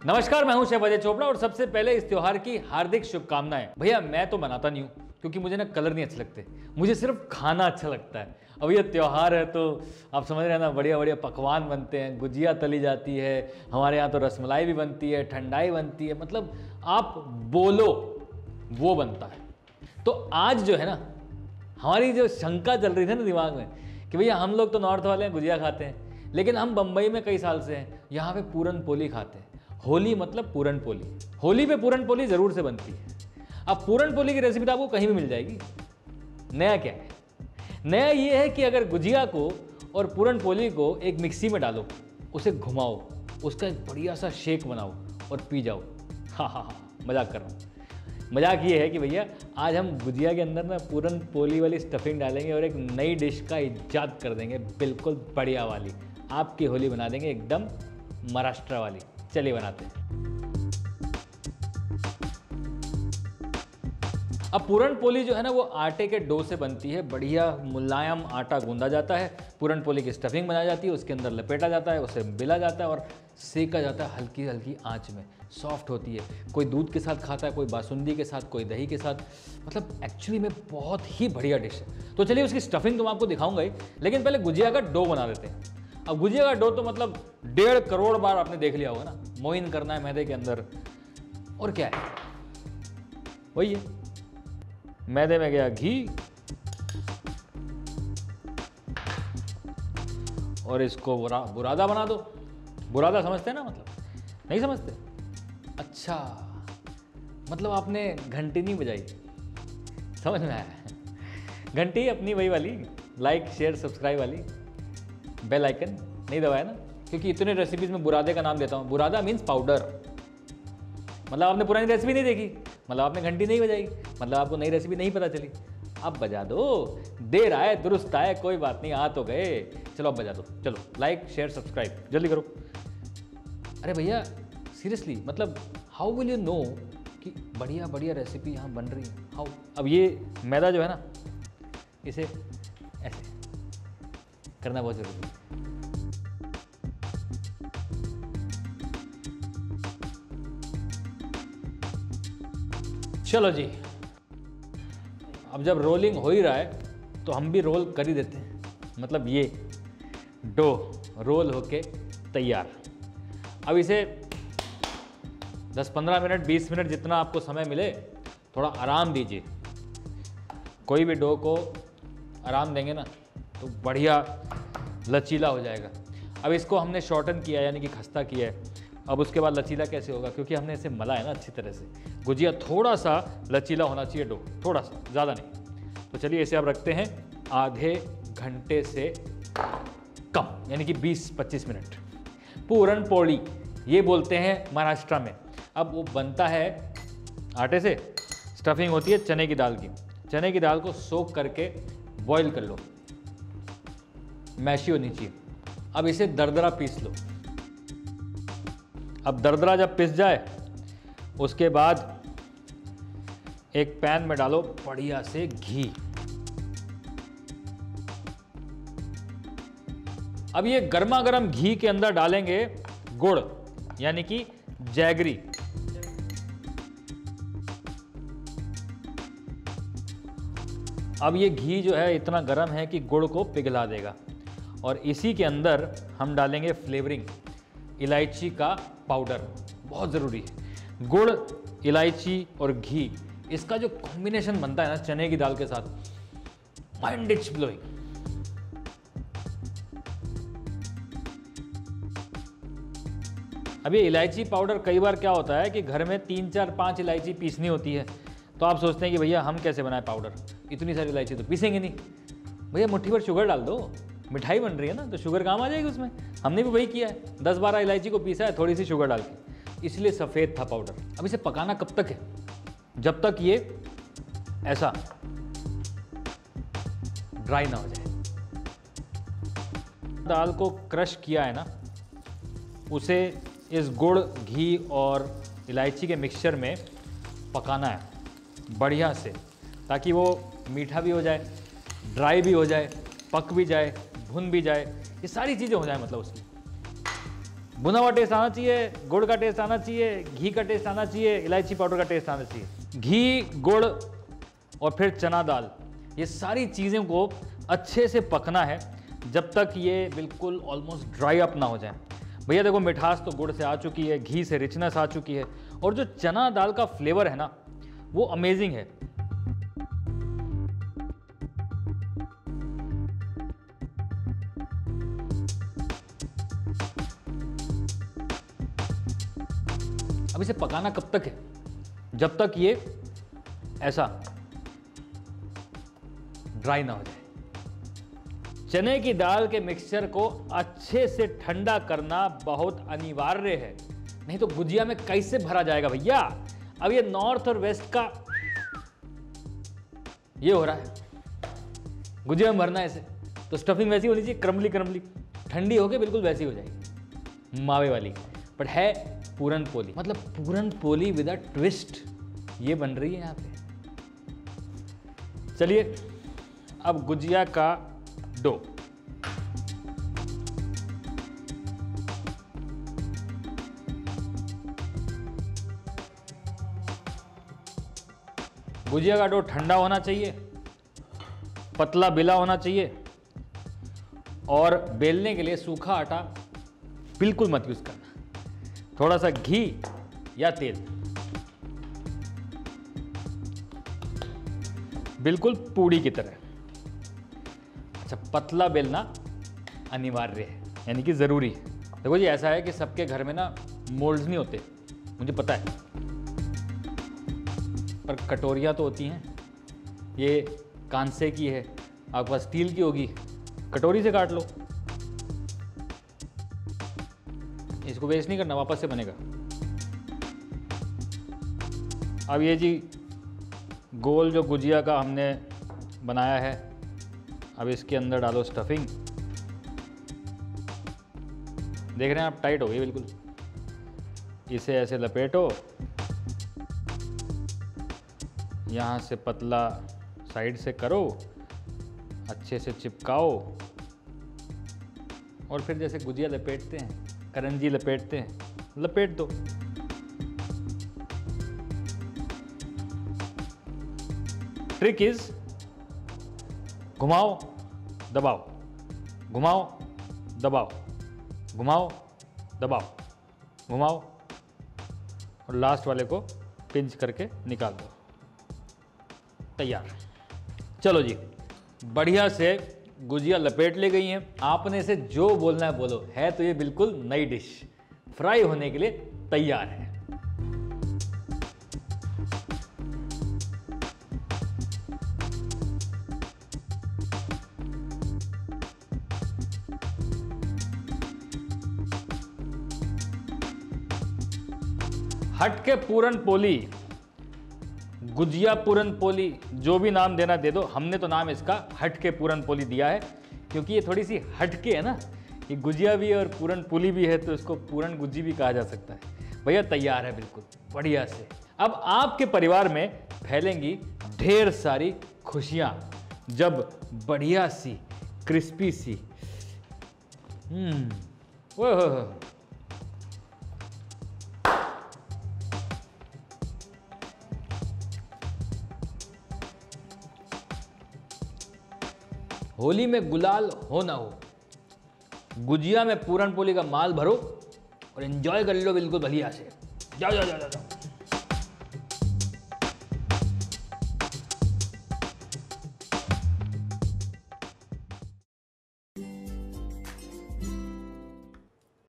नमस्कार, मैं हूं शेफ अजय चोपड़ा और सबसे पहले इस त्योहार की हार्दिक शुभकामनाएं। भैया मैं तो बनाता नहीं हूं क्योंकि मुझे ना कलर नहीं अच्छे लगते, मुझे सिर्फ खाना अच्छा लगता है। अब ये त्योहार है तो आप समझ रहे हैं ना, बढ़िया बढ़िया पकवान बनते हैं, गुजिया तली जाती है, हमारे यहाँ तो रसमलाई भी बनती है, ठंडाई बनती है, मतलब आप बोलो वो बनता है। तो आज जो है ना, हमारी जो शंका चल रही थी ना दिमाग में कि भैया हम लोग तो नॉर्थ वाले हैं, गुजिया खाते हैं, लेकिन हम बम्बई में कई साल से हैं, यहाँ पे पूरन पोली खाते हैं। होली मतलब पूरन पोली, होली पे पूरन पोली ज़रूर से बनती है। अब पूरन पोली की रेसिपी तो आपको कहीं भी मिल जाएगी। नया क्या है? नया ये है कि अगर गुजिया को और पूरन पोली को एक मिक्सी में डालो, उसे घुमाओ, उसका एक बढ़िया सा शेक बनाओ और पी जाओ। हाँ, मजाक कर रहा हूँ। मजाक ये है कि भैया आज हम गुजिया के अंदर ना पूरन पोली वाली स्टफिंग डालेंगे और एक नई डिश का इजाद कर देंगे, बिल्कुल बढ़िया वाली। आपकी होली बना देंगे एकदम महाराष्ट्र वाली। चलिए बनाते हैं। अब पूरन पोली जो है ना वो आटे के डो से बनती है। बढ़िया मुलायम आटा गूंदा जाता है, पूरन पोली की स्टफिंग बनाई जाती है, उसके अंदर लपेटा जाता है, उसे बेला जाता है और सेका जाता है हल्की हल्की आंच में। सॉफ्ट होती है। कोई दूध के साथ खाता है, कोई बासुंदी के साथ, कोई दही के साथ। मतलब एक्चुअली में बहुत ही बढ़िया डिश है। तो चलिए उसकी स्टफिंग तो मैं आपको दिखाऊंगा ही, लेकिन पहले गुजिया का डो बना देते हैं। अब गुजिया का डो तो मतलब 1.5 करोड़ बार आपने देख लिया होगा ना। मोइन करना है मैदे के अंदर, और क्या है, वही है। मैदे में गया घी और इसको बुरादा बना दो। बुरादा समझते हैं ना? मतलब नहीं समझते? अच्छा, मतलब आपने घंटी नहीं बजाई, समझ में आया? घंटी अपनी वही वाली, लाइक शेयर सब्सक्राइब वाली, बेल आइकन नहीं दबाया ना? क्योंकि इतने रेसिपीज में बुरादे का नाम देता हूँ। बुरादा मीन्स पाउडर। मतलब आपने पुरानी रेसिपी नहीं देखी, मतलब आपने घंटी नहीं बजाई, मतलब आपको नई रेसिपी नहीं पता चली। अब बजा दो, देर आए दुरुस्त आए, कोई बात नहीं, आ तो गए। चलो अब बजा दो। चलो लाइक शेयर सब्सक्राइब जल्दी करो। अरे भैया सीरियसली, मतलब हाउ विल यू नो कि बढ़िया बढ़िया रेसिपी यहाँ बन रही है? हाउ? अब ये मैदा जो है ना, इसे ऐसे करना बहुत जरूरी है। चलो जी, अब जब रोलिंग हो ही रहा है तो हम भी रोल कर ही देते हैं। मतलब ये डो रोल होके तैयार। अब इसे 10-15 मिनट 20 मिनट जितना आपको समय मिले थोड़ा आराम दीजिए। कोई भी डो को आराम देंगे ना तो बढ़िया लचीला हो जाएगा। अब इसको हमने शॉर्टन किया यानी कि खस्ता किया है। अब उसके बाद लचीला कैसे होगा? क्योंकि हमने इसे मला है ना अच्छी तरह से। गुजिया थोड़ा सा लचीला होना चाहिए डो, थोड़ा सा, ज़्यादा नहीं। तो चलिए इसे अब रखते हैं आधे घंटे से कम, यानी कि 20-25 मिनट। पूरन पोली ये बोलते हैं महाराष्ट्र में। अब वो बनता है आटे से, स्टफिंग होती है चने की दाल की। चने की दाल को सोक करके बॉईल कर लो, मैशी होनी चाहिए। अब इसे दरदरा पीस लो। अब दरदरा जब पिस जाए उसके बाद एक पैन में डालो बढ़िया से घी। अब ये गर्मा गर्म घी के अंदर डालेंगे गुड़ यानी कि जैगरी। अब ये घी जो है इतना गर्म है कि गुड़ को पिघला देगा और इसी के अंदर हम डालेंगे फ्लेवरिंग, इलायची का पाउडर, बहुत ज़रूरी है। गुड़, इलायची और घी, इसका जो कॉम्बिनेशन बनता है ना चने की दाल के साथ, माइंड इट्स ब्लोइंग। अब ये इलायची पाउडर, कई बार क्या होता है कि घर में 3-4-5 इलायची पीसनी होती है, तो आप सोचते हैं कि भैया हम कैसे बनाए पाउडर, इतनी सारी इलायची तो पीसेंगे नहीं। भैया मुट्ठी भर शुगर डाल दो, मिठाई बन रही है ना, तो शुगर काम आ जाएगी उसमें। हमने भी वही किया है, 10-12 इलायची को पीसा है थोड़ी सी शुगर डाल के, इसलिए सफ़ेद था पाउडर। अब इसे पकाना कब तक है? जब तक ये ऐसा ड्राई ना हो जाए। दाल को क्रश किया है ना, उसे इस गुड़, घी और इलायची के मिक्सचर में पकाना है बढ़िया से, ताकि वो मीठा भी हो जाए, ड्राई भी हो जाए, पक भी जाए, भुन भी जाए, ये सारी चीज़ें हो जाए, मतलब उसकी भुना हुआ टेस्ट आना चाहिए, गुड़ का टेस्ट आना चाहिए, घी का टेस्ट आना चाहिए, इलायची पाउडर का टेस्ट आना चाहिए। घी, गुड़ और फिर चना दाल, ये सारी चीज़ों को अच्छे से पकना है जब तक ये बिल्कुल ऑलमोस्ट ड्राई अप ना हो जाए। भैया देखो, मिठास तो गुड़ से आ चुकी है, घी से रिचनेस आ चुकी है, और जो चना दाल का फ्लेवर है ना, वो अमेजिंग है। अब इसे पकाना कब तक है? जब तक ये ऐसा ड्राई ना हो जाए। चने की दाल के मिक्सचर को अच्छे से ठंडा करना बहुत अनिवार्य है, नहीं तो गुजिया में कैसे भरा जाएगा भैया। अब ये नॉर्थ और वेस्ट का ये हो रहा है, गुजिया में भरना है इसे, तो स्टफिंग वैसी होनी चाहिए, क्रमली क्रमली, ठंडी होके बिल्कुल वैसी हो जाएगी, मावे वाली। बट है पूरन पोली, मतलब puran poli with a twist, ये बन रही है यहाँ पे। चलिए अब गुजिया का डो। गुजिया का डो ठंडा होना चाहिए, पतला बिला होना चाहिए, और बेलने के लिए सूखा आटा बिल्कुल मत यूज करना, थोड़ा सा घी या तेल, बिल्कुल पूड़ी की तरह। अच्छा, पतला बेलना अनिवार्य है, यानी कि ज़रूरी है। देखो जी, ऐसा है कि सबके घर में ना मोल्ड्स नहीं होते, मुझे पता है, पर कटोरियाँ तो होती हैं। ये कांसे की है, आपके पास स्टील की होगी, कटोरी से काट लो, इसको वेस्ट नहीं करना, वापस से बनेगा। अब ये जी गोल जो गुजिया का हमने बनाया है, अब इसके अंदर डालो स्टफिंग। देख रहे हैं आप, टाइट हो गई बिल्कुल। इसे ऐसे लपेटो, यहाँ से पतला साइड से करो, अच्छे से चिपकाओ, और फिर जैसे गुजिया लपेटते हैं, करंजी लपेटते हैं, लपेट दो। ट्रिक इज घुमाओ दबाओ, घुमाओ दबाओ, घुमाओ दबाओ, घुमाओ, और लास्ट वाले को पिंच करके निकाल दो। तैयार। चलो जी, बढ़िया से गुजिया लपेट ले गई हैं। आपने इसे जो बोलना है बोलो, है तो ये बिल्कुल नई डिश फ्राई होने के लिए तैयार है। हटके पूरन पोली, गुजिया पूरन पोली, जो भी नाम देना दे दो, हमने तो नाम इसका हटके पूरन पोली दिया है, क्योंकि ये थोड़ी सी हटके है ना, ये गुजिया भी है और पूरन पोली भी है, तो इसको पूरन गुज्जी भी कहा जा सकता है। भैया तैयार है बिल्कुल बढ़िया से। अब आपके परिवार में फैलेंगी ढेर सारी खुशियां, जब बढ़िया सी क्रिस्पी सी ओह, होली में गुलाल हो ना हो, गुजिया में पूरन पोली का माल भरो और एंजॉय कर लो बिल्कुल बढ़िया से। जाओ जाओ जाओ जाओ।